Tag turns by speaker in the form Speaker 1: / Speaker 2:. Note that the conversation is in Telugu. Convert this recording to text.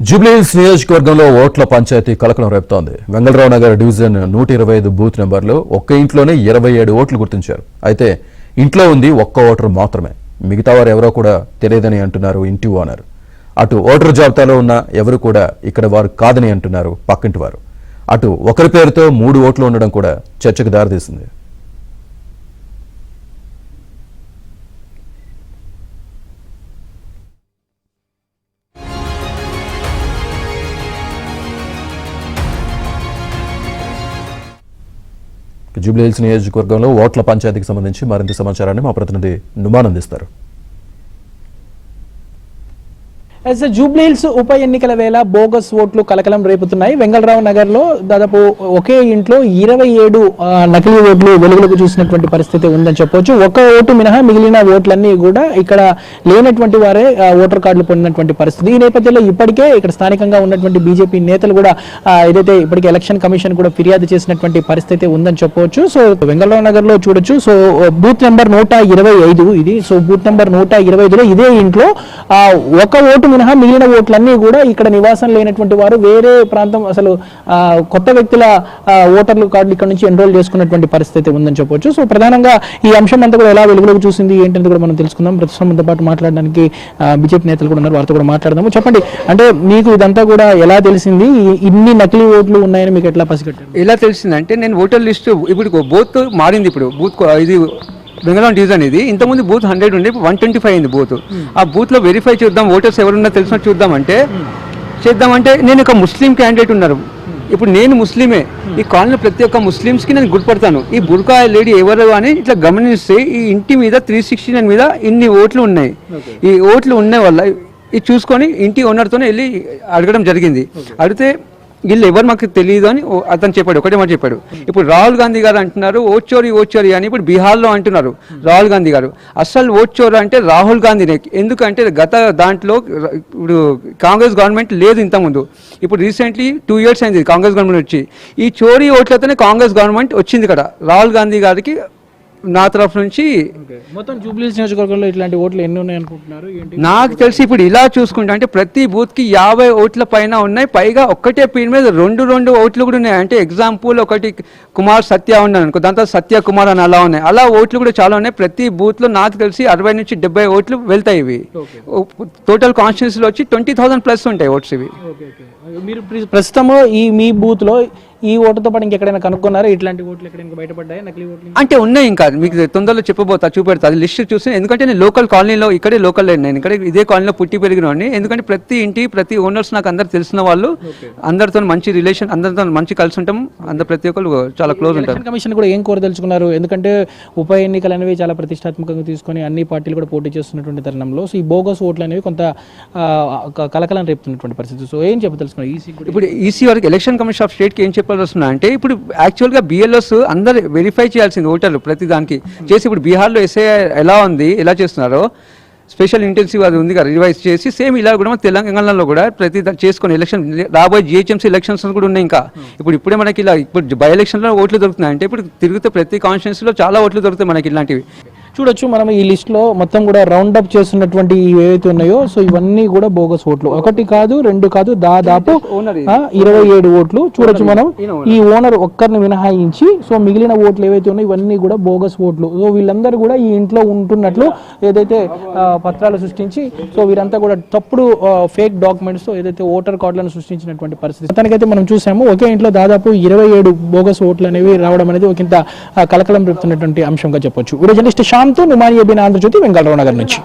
Speaker 1: జూబ్లీహిల్స్ నియోజకవర్గంలో ఓట్ల పంచాయతీ కలకలం రేపుతోంది. వెంగళరావు నగర్ డివిజన్ 125 బూత్ నెంబర్లో ఒక్క ఇంట్లోనే 27 ఓట్లు గుర్తించారు. అయితే ఇంట్లో ఉంది ఒక్క ఓటర్ మాత్రమే. మిగతా వారు ఎవరో కూడా తెలియదని అంటున్నారు ఇంటి ఓనర్. అటు ఓటర్ జాబితాలో ఉన్న ఎవరు కూడా ఇక్కడ వారు కాదని అంటున్నారు పక్కింటి వారు. అటు ఒకరి పేరుతో 3 ఓట్లు ఉండడం కూడా చర్చకు దారితీసింది. జూబ్లీహిల్స్ నియోజకవర్గంలో ఓట్ల పంచాయతీకి సంబంధించి మరింత సమాచారాన్ని మా ప్రతినిధి నుమాన్ అందిస్తారు.
Speaker 2: జూబ్లీహిల్స్ ఉప ఎన్నికల వేళ బోగస్ ఓట్లు కలకలం రేపుతున్నాయి. వెంగళరావు నగర్ లో దాదాపు ఒకే ఇంట్లో 27 నకిలీ ఓట్లు వెలుగులోకి చూసినటువంటి పరిస్థితి ఉందని చెప్పొచ్చు. ఒక ఓటు మినహా మిగిలిన ఓట్లన్నీ కూడా ఇక్కడ లేనటువంటి వారే ఓటర్ కార్డులు పొందినటువంటి పరిస్థితి. ఈ నేపథ్యంలో ఇప్పటికే ఇక్కడ స్థానికంగా ఉన్నటువంటి బీజేపీ నేతలు కూడా ఏదైతే ఇప్పటికే ఎలక్షన్ కమిషన్ కూడా ఫిర్యాదు చేసినటువంటి పరిస్థితి ఉందని చెప్పవచ్చు. సో వెంగళరావు నగర్ లో చూడొచ్చు. సో బూత్ నెంబర్ 125 ఇది. సో బూత్ నెంబర్ 125లో ఇదే ఇంట్లో ఒక ఓటు మినహా మిగిలిన ఓట్లన్నీ కూడా ఇక్కడ నివాసం లేనటువంటి వారు వేరే ప్రాంతం అసలు కొత్త వ్యక్తుల ఓటర్లు కార్డులు ఇక్కడ నుంచి ఎన్రోల్ చేసుకున్నటువంటి పరిస్థితి ఉందని చెప్పొచ్చు. సో ప్రధానంగా ఈ అంశం అంతా కూడా ఎలా వెలుగులోకి చూసింది ఏంటంటే కూడా మనం తెలుసుకుందాం. ప్రస్తుతంతో పాటు మాట్లాడడానికి బీజేపీ నేతలు కూడా ఉన్నారు, వారితో కూడా మాట్లాడదాము. చెప్పండి, అంటే మీకు ఇదంతా కూడా ఎలా తెలిసింది? ఇన్ని నకిలీ ఓట్లు ఉన్నాయని మీకు ఎట్లా పసిగట్టారు?
Speaker 3: ఎలా తెలిసిందంటే నేను ఓటర్ లిస్ట్ ఇప్పుడు బూత్ మారింది. ఇప్పుడు బూత్ ఇది వెంగళరావు డివిజన్ ఇది. ఇంతకుముందు బూత్ 100 ఉండే 125 అయింది బూత్. ఆ బూత్లో వెరిఫై చూద్దాం, ఓటర్స్ ఎవరున్నా తెలిసినట్టు చేద్దామంటే నేను ఒక ముస్లిం క్యాండిడేట్ ఉన్నారు. ఇప్పుడు నేను ముస్లిమే. ఈ కాలనీ ప్రతి ఒక్క ముస్లిమ్స్కి నేను గుర్తుపడతాను. ఈ బుర్కా లేడీ ఎవరు అని ఇట్లా గమనిస్తే ఈ ఇంటి మీద 369 మీద ఇన్ని ఓట్లు ఉన్నాయి. ఈ ఓట్లు ఉన్న వల్ల ఇది చూసుకొని ఇంటి ఓనర్తోనే వెళ్ళి అడగడం జరిగింది. అడిగితే వీళ్ళు ఎవరు మాకు తెలియదు అని అతను చెప్పాడు. ఒకటే మాట చెప్పాడు. ఇప్పుడు రాహుల్ గాంధీ గారు అంటున్నారు ఓట్ చోరీ అని. ఇప్పుడు బీహార్లో అంటున్నారు రాహుల్ గాంధీ గారు. అసలు ఓట్ చోరీ అంటే రాహుల్ గాంధీనే. ఎందుకంటే గత దాంట్లో ఇప్పుడు కాంగ్రెస్ గవర్నమెంట్ లేదు ఇంతకుముందు. ఇప్పుడు రీసెంట్లీ 2 years అయింది కాంగ్రెస్ గవర్నమెంట్ వచ్చి. ఈ చోరీ ఓట్లతోనే కాంగ్రెస్ గవర్నమెంట్ వచ్చింది ఇక్కడ. రాహుల్ గాంధీ గారికి నా తరఫు నుంచి
Speaker 2: మొత్తం జూబ్లీహిల్స్ నియోజకవర్గంలో ఇట్లాంటి ఓట్లు ఎన్ని ఉన్నాయి అనుకుంటున్నారు?
Speaker 3: నాకు తెలిసి ఇప్పుడు ఇలా చూసుకుంటే అంటే ప్రతి బూత్కి 50 ఓట్ల పైన ఉన్నాయి. పైగా ఒక్కటే పీన్ మీద 2 ఓట్లు కూడా ఉన్నాయి. అంటే ఎగ్జాంపుల్ ఒకటి కుమార్ సత్య ఉన్నాను అనుకో, దాంతో సత్య కుమార్ అని అలా ఉన్నాయి. అలా ఓట్లు కూడా చాలా ఉన్నాయి. ప్రతి బూత్లో నాకు తెలిసి 60 నుంచి 70 ఓట్లు వెళ్తాయి. ఇవి టోటల్ కాన్స్టిట్యూన్సీలో వచ్చి 20,000 ప్లస్ ఉంటాయి ఓట్స్ ఇవి.
Speaker 2: మీరు ప్రస్తుతము మీ బూత్లో ఈ ఓటుతో పాటు ఇంకెక్కడైనా కనుక్కున్నారా? ఇట్లాంటి ఓట్లు ఎక్కడైనా బయటపడ్డాయి నకిలీ ఓట్లు?
Speaker 3: అంటే ఉన్నాయి, ఇంకా మీకు తొందరలో చూపెడతా అది లిస్ట్ చూసి. ఎందుకంటే నేను లోకల్ కాలనీలో ఇక్కడే లోకల్ నేను ఇక్కడ ఇదే కాలనీలో పుట్టి పెరిగినవాడిని. ఎందుకంటే ప్రతి ఇంటి ప్రతి ఓనర్స్ నాకు అందరు తెలిసిన వాళ్ళు, అందరితో మంచి రిలేషన్, అందరితో మంచి కలిసి ఉంటాం. అందరు ప్రతి ఒక్కరు చాలా క్లోజ్ ఉంటారు.
Speaker 2: కమిషన్ కూడా ఏం కోరదలుచుకున్నారు? ఎందుకంటే ఉప ఎన్నికలు అనేవి చాలా ప్రతిష్టాత్మకంగా తీసుకొని అన్ని పార్టీలు కూడా పోటీ చేస్తున్నటువంటి తరుణంలో సో ఈ బోగస్ ఓట్లు అనేవి కొంత కలకలం రేపుతున్నటువంటి పరిస్థితి. సో ఏం చెప్పదలుచుకున్నారు?
Speaker 3: ఇప్పుడు ఈసీ వరకు ఎలక్షన్ కమిషన్ ఆఫ్ స్టేట్కి ఏం చెప్పాల్సిన అంటే ఇప్పుడు యాక్చువల్గా బిఎల్ఎస్ అందరు వెరిఫై చేయాల్సింది ఓటర్లు ప్రతి దానికి చేసి. ఇప్పుడు బీహార్లో ఎస్ఐ ఎలా ఉంది, ఎలా చేస్తున్నారో స్పెషల్ ఇంటెన్సివ్ అది ఉంది కదా రివైజ్ చేసి సేమ్ ఇలా కూడా తెలంగాణలో కూడా ప్రతి చేసుకుని ఎలక్షన్ రాబోయే జిహెచ్ఎంసీ ఎలక్షన్స్ కూడా ఉన్నాయి. ఇంకా ఇప్పుడే మనకి ఇలా ఇప్పుడు బై ఎలక్షన్లో ఓట్లు దొరుకుతున్నాయి. అంటే ఇప్పుడు తిరిగితే ప్రతి కాన్స్టిట్యూన్సీలో చాలా ఓట్లు దొరుకుతాయి మనకి ఇలాంటివి.
Speaker 2: చూడొచ్చు మనం ఈ లిస్ట్లో మొత్తం కూడా రౌండ్ అప్ చేస్తున్నటువంటి ఏవైతే ఉన్నాయో సో ఇవన్నీ కూడా బోగస్ ఓట్లు. 1 కాదు 2 కాదు దాదాపు 27 ఓట్లు. చూడొచ్చు మనం ఈ ఓనర్ ఒక్కరిని మినహాయించి సో మిగిలిన ఓట్లు ఏవైతే ఉన్నాయో ఇవన్నీ కూడా బోగస్ ఓట్లు. సో వీళ్ళందరూ కూడా ఈ ఇంట్లో ఉంటున్నట్లు ఏదైతే పత్రాలు సృష్టించి సో వీరంతా కూడా తప్పుడు ఫేక్ డాక్యుమెంట్స్ తో ఏదైతే ఓటర్ కార్డులను సృష్టించినటువంటి పరిస్థితి మొత్తానికైతే మనం చూసాము. ఒకే ఇంట్లో దాదాపు 27 బోగస్ ఓట్లు అనేవి రావడం అనేది ఒకంత కలకలం రేపుతున్నటువంటి అంశంగా చెప్పొచ్చు. జర్నలిస్ట్ తో నుమాన్ ఆంధ్రజ్యోతి, వెంగళరావు నగర్ నుంచి.